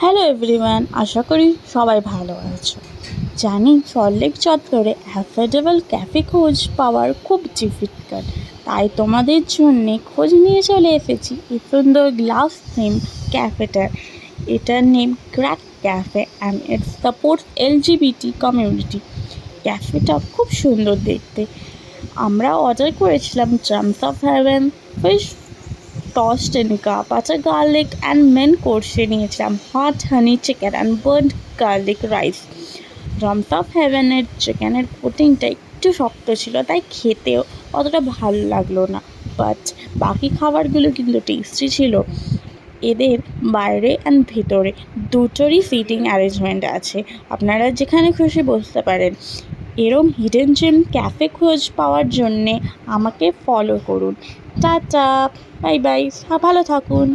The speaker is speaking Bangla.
হ্যালো এভরিওয়ান, আশা করি সবাই ভালো আছো। জানি সল্টলেক চত্বরে অ্যাফোর্ডেবল ক্যাফে খোঁজ পাওয়ার খুব ডিফিকাল্ট, তাই তোমাদের জন্যে খোঁজ নিয়ে চলে এসেছি এই সুন্দর গ্লাস থিম ক্যাফেটার। এটার name crack cafe and it supports LGBT community. ক্যাফেটা খুব সুন্দর দেখতে। আমরা অর্ডার করেছিলাম drums of heaven fish tossed in butter garlic and main কোর্সে নিয়েছিলাম hot honey chicken and burnt garlic rice. Drums of হেভেনের চিকেনের কোটিংটা একটু শক্ত ছিল, তাই খেতেও অতটা ভালো লাগলো না, বাট বাকি খাবারগুলো কিন্তু টেস্টি ছিল। এদের বাইরে অ্যান্ড ভেতরে দুটোরই সিটিং অ্যারেঞ্জমেন্ট আছে, আপনারা যেখানে খুশি বসতে পারেন। এরম হিডেন জেম ক্যাফে খোঁজ পাওয়ার জন্যে আমাকে ফলো করুন। টাটা, বাই বাই, ভালো থাকুন।